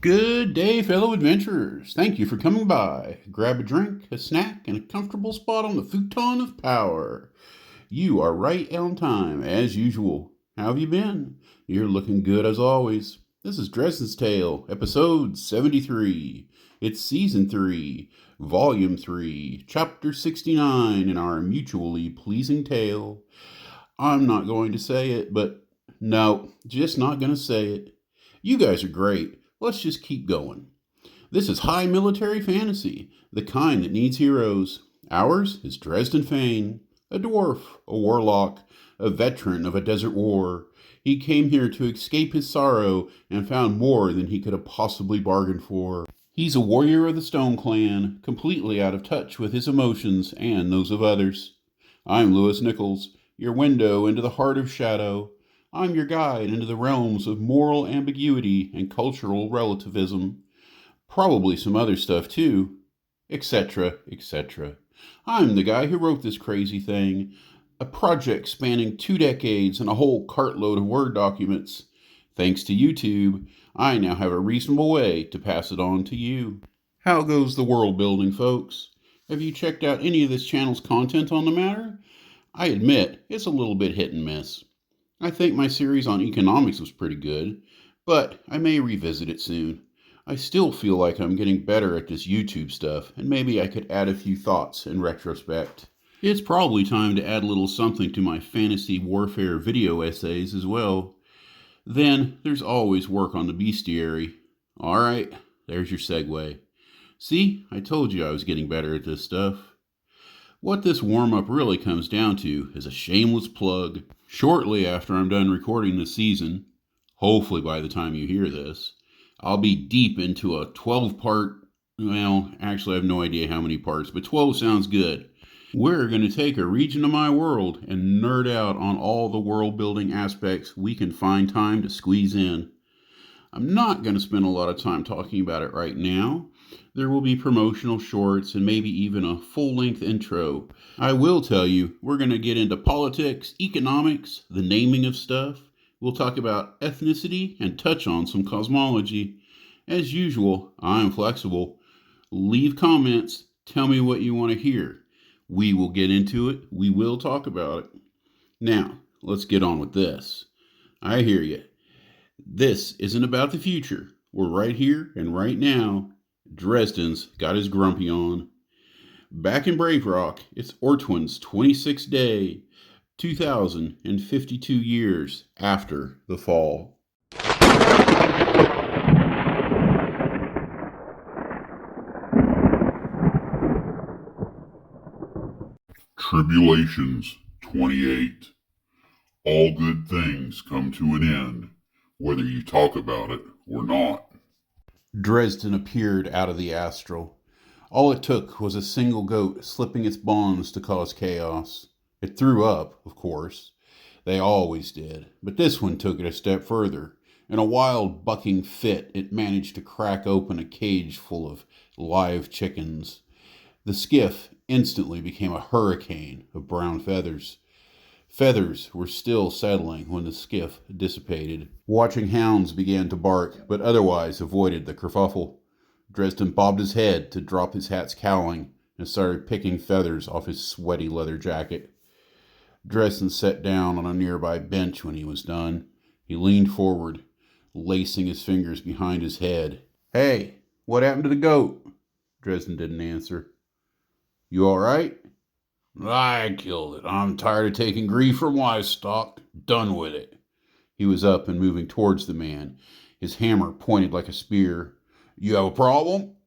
Good day, fellow adventurers. Thank you for coming by. Grab a drink, a snack, and a comfortable spot on the futon of power. You are right on time, as usual. How have you been? You're looking good as always. This is Dresden's Tale, episode 73. It's season 3, volume 3, chapter 69 in our mutually pleasing tale. I'm not going to say it, but no, just not going to say it. You guys are great. Let's just keep going. This is high military fantasy, the kind that needs heroes. Ours is Dresden Fane, a dwarf, a warlock, a veteran of a desert war. He came here to escape his sorrow and found more than he could have possibly bargained for. He's a warrior of the Stone Clan, completely out of touch with his emotions and those of others. I'm Lewis Nichols, your window into the heart of shadow. I'm your guide into the realms of moral ambiguity and cultural relativism. Probably some other stuff too, etc., etc. I'm the guy who wrote this crazy thing, a project spanning 2 decades and a whole cartload of Word documents. Thanks to YouTube, I now have a reasonable way to pass it on to you. How goes the world building, folks? Have you checked out any of this channel's content on the matter? I admit, it's a little bit hit and miss. I think my series on economics was pretty good, but I may revisit it soon. I still feel like I'm getting better at this YouTube stuff, and maybe I could add a few thoughts in retrospect. It's probably time to add a little something to my fantasy warfare video essays as well. Then, there's always work on the bestiary. Alright, there's your segue. See, I told you I was getting better at this stuff. What this warm-up really comes down to is a shameless plug. Shortly after I'm done recording this season, hopefully by the time you hear this, I'll be deep into a 12-part, well, actually I have no idea how many parts, but 12 sounds good. We're going to take a region of my world and nerd out on all the world-building aspects we can find time to squeeze in. I'm not going to spend a lot of time talking about it right now. There will be promotional shorts and maybe even a full-length intro. I will tell you, we're going to get into politics, economics, the naming of stuff. We'll talk about ethnicity and touch on some cosmology. As usual, I'm flexible. Leave comments. Tell me what you want to hear. We will get into it. We will talk about it. Now, let's get on with this. I hear you. This isn't about the future. We're right here and right now. Dresden's got his grumpy on. Back in Brave Rock, it's Ortwin's 26th day, 2,052 years after the fall. Tribulations 28. All good things come to an end, whether you talk about it or not. Dresden appeared out of the astral. All it took was a single goat slipping its bonds to cause chaos. It threw up, of course. They always did, but this one took it a step further. In a wild bucking fit, it managed to crack open a cage full of live chickens. The skiff instantly became a hurricane of brown feathers. Feathers were still settling when the skiff dissipated. Watching hounds began to bark, but otherwise avoided the kerfuffle. Dresden bobbed his head to drop his hat's cowling and started picking feathers off his sweaty leather jacket. Dresden sat down on a nearby bench when he was done. He leaned forward, lacing his fingers behind his head. "Hey, what happened to the goat?" Dresden didn't answer. "You all right?" "I killed it. I'm tired of taking grief from livestock. Done with it." He was up and moving towards the man, his hammer pointed like a spear. "You have a problem?"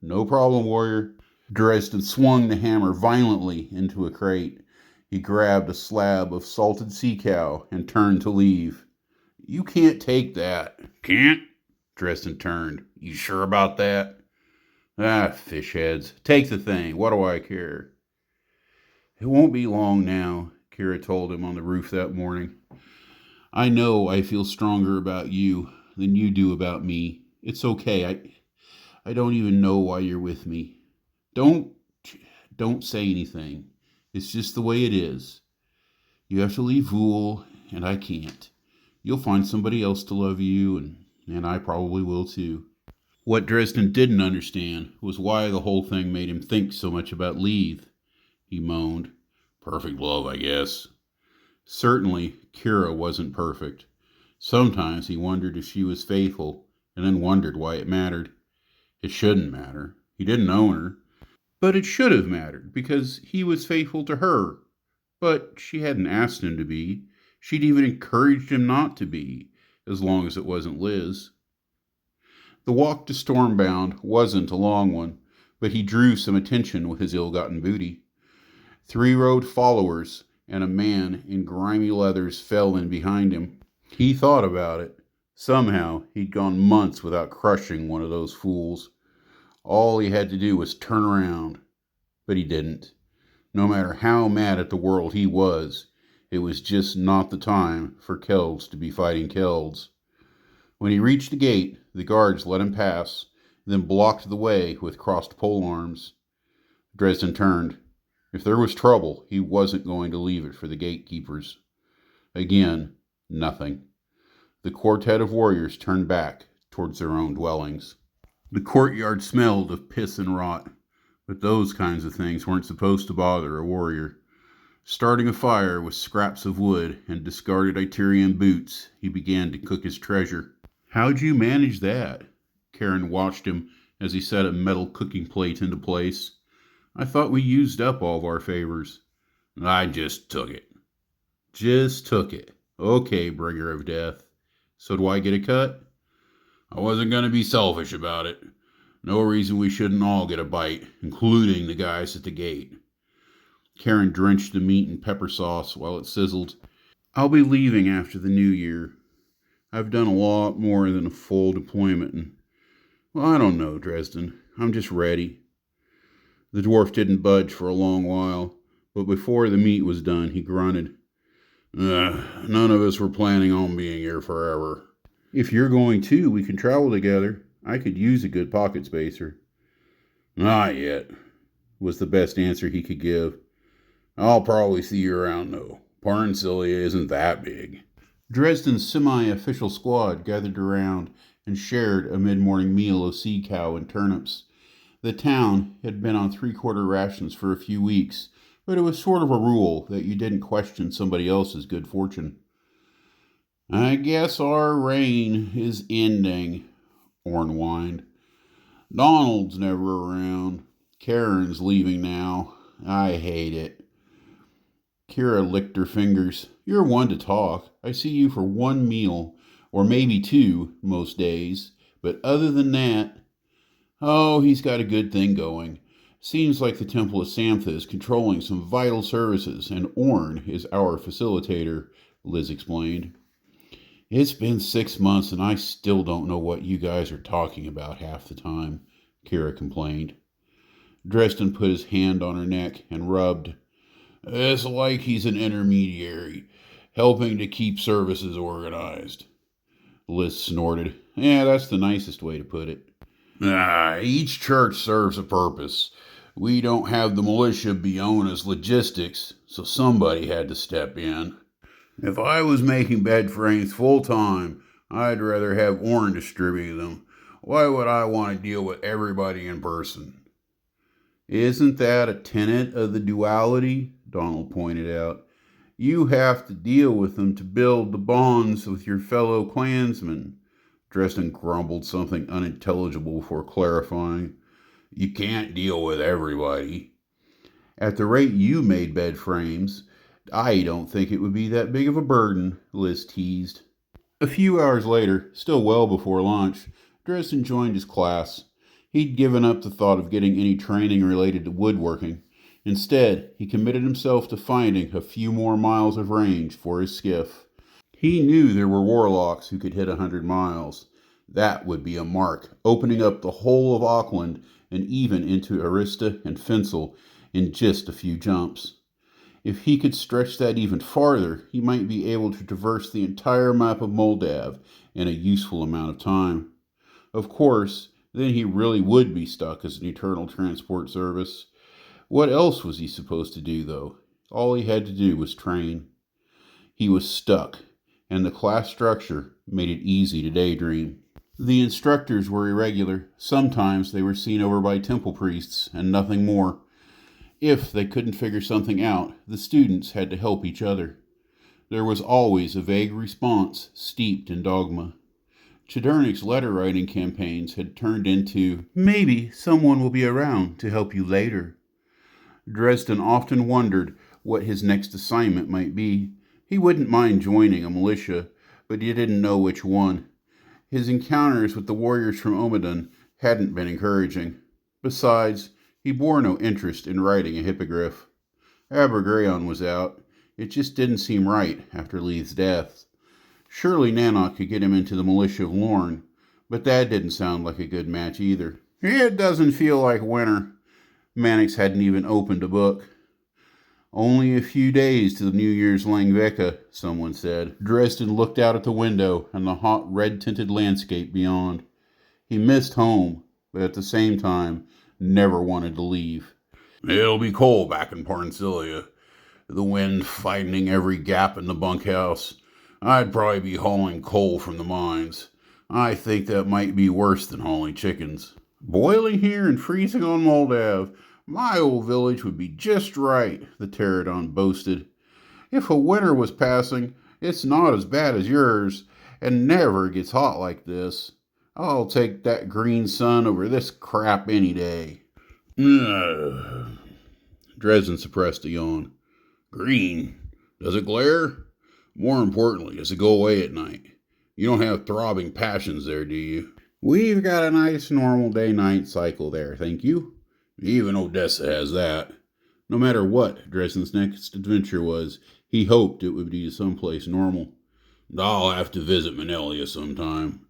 "No problem, warrior." Dresden swung the hammer violently into a crate. He grabbed a slab of salted sea cow and turned to leave. "You can't take that." "Can't?" Dresden turned. "You sure about that?" "Ah, fish heads. Take the thing. What do I care?" "It won't be long now," Kira told him on the roof that morning. "I know I feel stronger about you than you do about me. It's okay. I don't even know why you're with me. Don't say anything. It's just the way it is. You have to leave Vool, and I can't. You'll find somebody else to love you, and I probably will too." What Dresden didn't understand was why the whole thing made him think so much about Leith. He moaned. Perfect love, I guess. Certainly, Kira wasn't perfect. Sometimes he wondered if she was faithful, and then wondered why it mattered. It shouldn't matter. He didn't own her. But it should have mattered, because he was faithful to her. But she hadn't asked him to be. She'd even encouraged him not to be, as long as it wasn't Liz. The walk to Stormbound wasn't a long one, but he drew some attention with his ill-gotten booty. 3 rode followers, and a man in grimy leathers fell in behind him. He thought about it. Somehow, he'd gone months without crushing one of those fools. All he had to do was turn around. But he didn't. No matter how mad at the world he was, it was just not the time for Kelds to be fighting Kelds. When he reached the gate, the guards let him pass, then blocked the way with crossed polearms. Dresden turned. If there was trouble, he wasn't going to leave it for the gatekeepers. Again, nothing. The quartet of warriors turned back towards their own dwellings. The courtyard smelled of piss and rot, but those kinds of things weren't supposed to bother a warrior. Starting a fire with scraps of wood and discarded Iterian boots, he began to cook his treasure. How'd you manage that? Karen watched him as he set a metal cooking plate into place. I thought we used up all of our favors. I just took it. Just took it. Okay, bringer of death. So do I get a cut? I wasn't going to be selfish about it. No reason we shouldn't all get a bite, including the guys at the gate. Karen drenched the meat in pepper sauce while it sizzled. I'll be leaving after the new year. I've done a lot more than a full deployment, and, well, I don't know, Dresden. I'm just ready. The dwarf didn't budge for a long while, but before the meat was done, he grunted. None of us were planning on being here forever. If you're going too, we can travel together. I could use a good pocket spacer. Not yet, was the best answer he could give. I'll probably see you around, though. Parncilia isn't that big. Dresden's semi-official squad gathered around and shared a mid-morning meal of sea cow and turnips. The town had been on 3/4 rations for a few weeks, but it was sort of a rule that you didn't question somebody else's good fortune. I guess our reign is ending, Orn whined. Donald's never around. Karen's leaving now. I hate it. Kira licked her fingers. You're one to talk. I see you for 1 meal, or maybe 2, most days. But other than that, oh, he's got a good thing going. Seems like the Temple of Samtha is controlling some vital services, and Orn is our facilitator, Liz explained. It's been 6 months, and I still don't know what you guys are talking about half the time, Kira complained. Dresden put his hand on her neck and rubbed. It's like he's an intermediary, helping to keep services organized. Liz snorted. Yeah, that's the nicest way to put it. Each church serves a purpose. We don't have the militia beyond as logistics, so somebody had to step in. If I was making bed frames full time, I'd rather have Orn distribute them. Why would I want to deal with everybody in person? Isn't that a tenet of the duality? Donald pointed out. You have to deal with them to build the bonds with your fellow clansmen. Dresden grumbled something unintelligible before clarifying. You can't deal with everybody. At the rate you made bed frames, I don't think it would be that big of a burden, Liz teased. A few hours later, still well before lunch, Dresden joined his class. He'd given up the thought of getting any training related to woodworking. Instead, he committed himself to finding a few more miles of range for his skiff. He knew there were warlocks who could hit 100 miles. That would be a mark, opening up the whole of Auckland and even into Arista and Finsel in just a few jumps. If he could stretch that even farther, he might be able to traverse the entire map of Moldav in a useful amount of time. Of course, then he really would be stuck as an eternal transport service. What else was he supposed to do, though? All he had to do was train. He was stuck, and the class structure made it easy to daydream. The instructors were irregular. Sometimes they were seen over by temple priests, and nothing more. If they couldn't figure something out, the students had to help each other. There was always a vague response steeped in dogma. Chudernek's letter-writing campaigns had turned into, "Maybe someone will be around to help you later." Dresden often wondered what his next assignment might be. He wouldn't mind joining a militia, but he didn't know which one. His encounters with the warriors from Omedan hadn't been encouraging. Besides, he bore no interest in writing a hippogriff. Abergreon was out. It just didn't seem right after Leith's death. Surely Nanok could get him into the militia of Lorne, but that didn't sound like a good match either. "It doesn't feel like winter." Mannix hadn't even opened a book. "Only a few days to the New Year's Langveka," someone said. Dresden looked out at the window and the hot, red-tinted landscape beyond. He missed home, but at the same time, never wanted to leave. "It'll be cold back in Parncilia. The wind fightening every gap in the bunkhouse. I'd probably be hauling coal from the mines. I think that might be worse than hauling chickens. Boiling here and freezing on Moldav. My old village would be just right," the pterodon boasted. "If a winter was passing, it's not as bad as yours, and never gets hot like this. I'll take that green sun over this crap any day." Dresden suppressed a yawn. "Green? Does it glare? More importantly, does it go away at night? You don't have throbbing passions there, do you?" "We've got a nice normal day-night cycle there, thank you." "Even Odessa has that." No matter what Dresden's next adventure was, he hoped it would be someplace normal. "I'll have to visit Manelia sometime."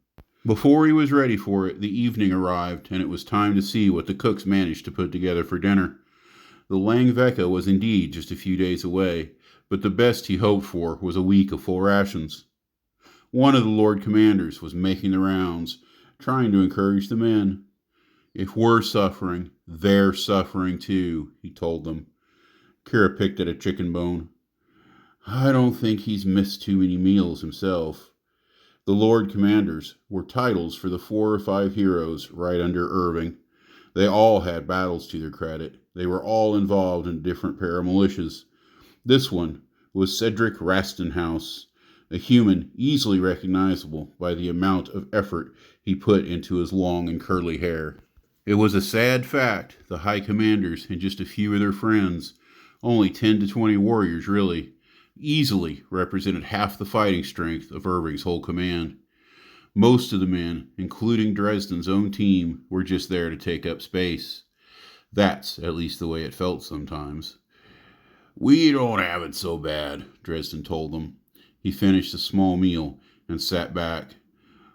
Before he was ready for it, the evening arrived, and it was time to see what the cooks managed to put together for dinner. The Langveka was indeed just a few days away, but the best he hoped for was a week of full rations. One of the Lord Commanders was making the rounds, trying to encourage the men. "If we're suffering, they're suffering too," he told them. Kira picked at a chicken bone. "I don't think he's missed too many meals himself." The Lord Commanders were titles for the 4 or 5 heroes right under Irving. They all had battles to their credit. They were all involved in different paramilitias. This one was Cedric Rastenhouse, a human easily recognizable by the amount of effort he put into his long and curly hair. It was a sad fact the high commanders and just a few of their friends, only 10 to 20 warriors really, easily represented half the fighting strength of Irving's whole command. Most of the men, including Dresden's own team, were just there to take up space. That's at least the way it felt sometimes. "We don't have it so bad," Dresden told them. He finished a small meal and sat back.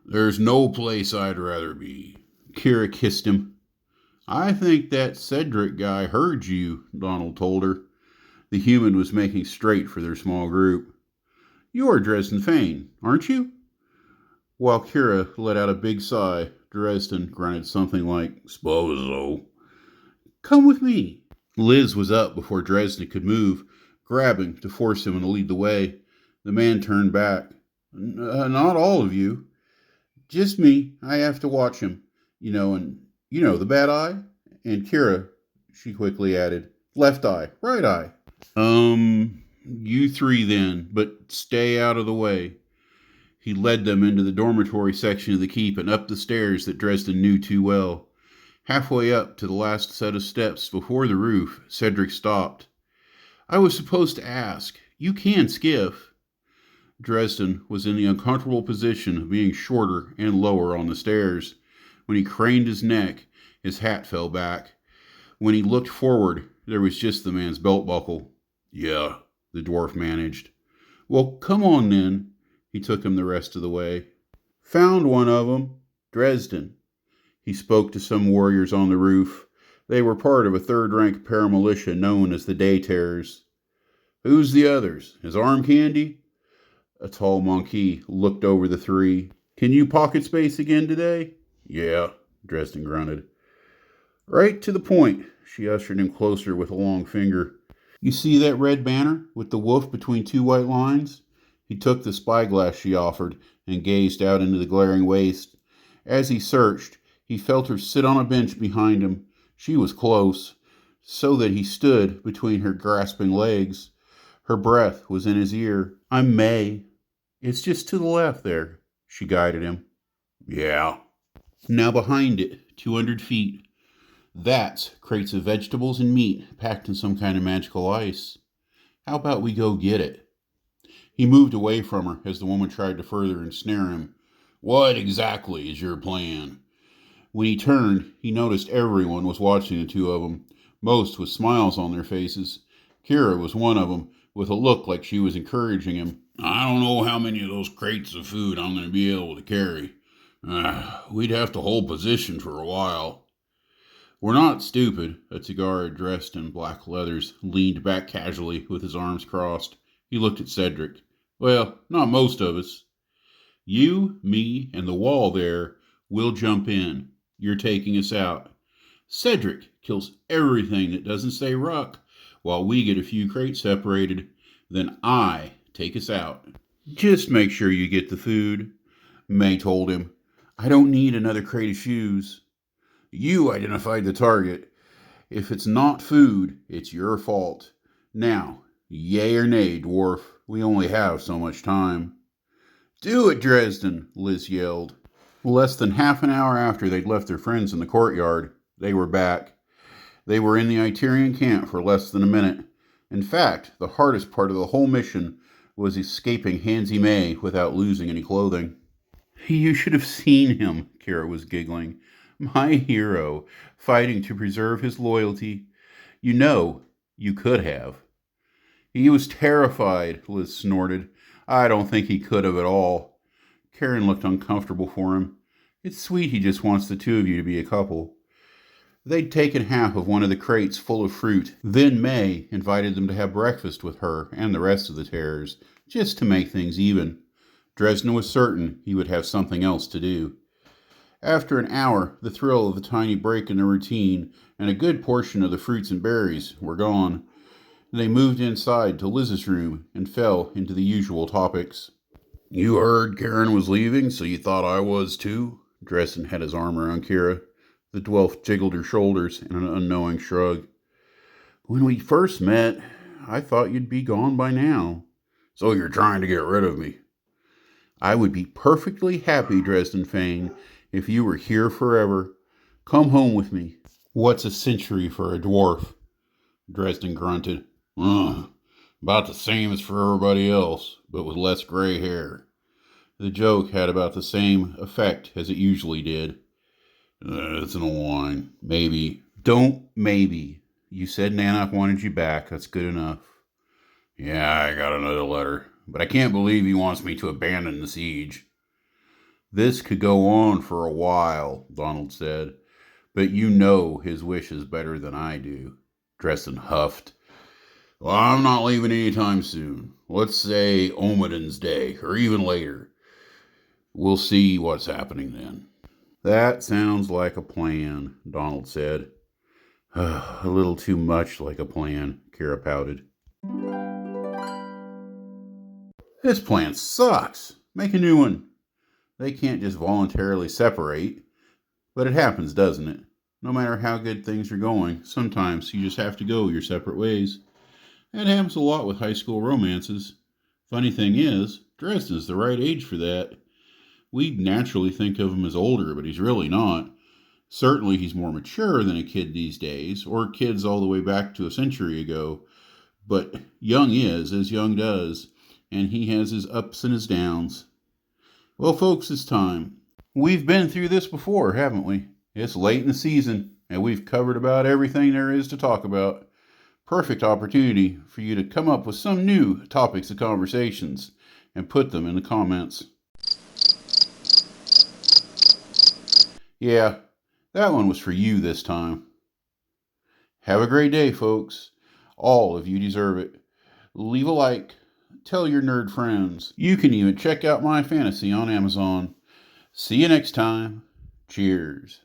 "There's no place I'd rather be." Kira kissed him. "I think that Cedric guy heard you," Donald told her. The human was making straight for their small group. "You're Dresden Fane, aren't you?" While Kira let out a big sigh, Dresden grunted something like, "S'pose so." "Come with me." Liz was up before Dresden could move, grabbing to force him to lead the way. The man turned back. "Not all of you." "Just me. I have to watch him. And the bad eye?" And Kira, she quickly added, "Left eye, right eye." You 3 then, but stay out of the way." He led them into the dormitory section of the keep and up the stairs that Dresden knew too well. Halfway up to the last set of steps before the roof, Cedric stopped. "I was supposed to ask. You can skiff." Dresden was in the uncomfortable position of being shorter and lower on the stairs. When he craned his neck, his hat fell back. When he looked forward, there was just the man's belt buckle. "Yeah," the dwarf managed. "Well, come on then." He took him the rest of the way. "Found one of 'em. Dresden." He spoke to some warriors on the roof. They were part of a third-rank paramilitia known as the Day Terrors. "Who's the others? His arm candy?" A tall monkey looked over the 3. "Can you pocket space again today?" "Yeah," Dresden grunted. "Right to the point." She ushered him closer with a long finger. "You see that red banner with the wolf between 2 white lines?" He took the spyglass she offered and gazed out into the glaring waste. As he searched, he felt her sit on a bench behind him. She was close, so that he stood between her grasping legs. Her breath was in his ear. "I'm May." "It's just to the left there," she guided him. Yeah. "Now behind it, 200 feet. That's crates of vegetables and meat packed in some kind of magical ice. How about we go get it?" He moved away from her as the woman tried to further ensnare him. "What exactly is your plan?" When he turned, he noticed everyone was watching the two of them, most with smiles on their faces. Kira was one of them, with a look like she was encouraging him. "I don't know how many of those crates of food I'm going to be able to carry. We'd have to hold position for a while." "We're not stupid." A Tagara dressed in black leathers leaned back casually with his arms crossed. He looked at Cedric. "Well, not most of us. You, me, and the wall there, we'll jump in. You're taking us out. Cedric kills everything that doesn't say ruck, while we get a few crates separated. Then I take us out." "Just make sure you get the food," May told him. "I don't need another crate of shoes." "You identified the target. If it's not food, it's your fault. Now, yay or nay, dwarf. We only have so much time." "Do it, Dresden," Liz yelled. Less than half an hour after they'd left their friends in the courtyard, they were back. They were in the Itarian camp for less than a minute. In fact, the hardest part of the whole mission was escaping Handsy May without losing any clothing. "You should have seen him," Kara was giggling. "My hero, fighting to preserve his loyalty. You know, you could have." "He was terrified," Liz snorted. "I don't think he could have at all." Karen looked uncomfortable for him. "It's sweet he just wants the two of you to be a couple." They'd taken half of one of the crates full of fruit. Then May invited them to have breakfast with her and the rest of the terrors, just to make things even. Dresden was certain he would have something else to do. After an hour, the thrill of the tiny break in the routine and a good portion of the fruits and berries were gone. They moved inside to Liz's room and fell into the usual topics. "You heard Karen was leaving, so you thought I was too?" Dresden had his arm around Kira. The dwarf jiggled her shoulders in an unknowing shrug. "When we first met, I thought you'd be gone by now." "So you're trying to get rid of me?" "I would be perfectly happy, Dresden Fane, if you were here forever. Come home with me." "What's a century for a dwarf?" Dresden grunted. About the same as for everybody else, but with less gray hair." The joke had about the same effect as it usually did. "It's in a line. Maybe." "Don't maybe. You said Nanak wanted you back. That's good enough." "Yeah, I got another letter, but I can't believe he wants me to abandon the siege." "This could go on for a while," Donald said, "but you know his wishes better than I do." Dresden huffed. "Well, I'm not leaving anytime soon. Let's say Omidon's Day, or even later. We'll see what's happening then." "That sounds like a plan," Donald said. "A little too much like a plan," Kira pouted. "This plan sucks. Make a new one." "They can't just voluntarily separate." "But it happens, doesn't it? No matter how good things are going, sometimes you just have to go your separate ways. That happens a lot with high school romances. Funny thing is, Dresden's the right age for that. We'd naturally think of him as older, but he's really not. Certainly he's more mature than a kid these days, or kids all the way back to a century ago. But young is as young does, and he has his ups and his downs. Well, folks, it's time. We've been through this before, haven't we? It's late in the season, and we've covered about everything there is to talk about. Perfect opportunity for you to come up with some new topics of conversations and put them in the comments. Yeah, that one was for you this time. Have a great day, folks. All of you deserve it. Leave a like. Tell your nerd friends. You can even check out my fantasy on Amazon. See you next time. Cheers.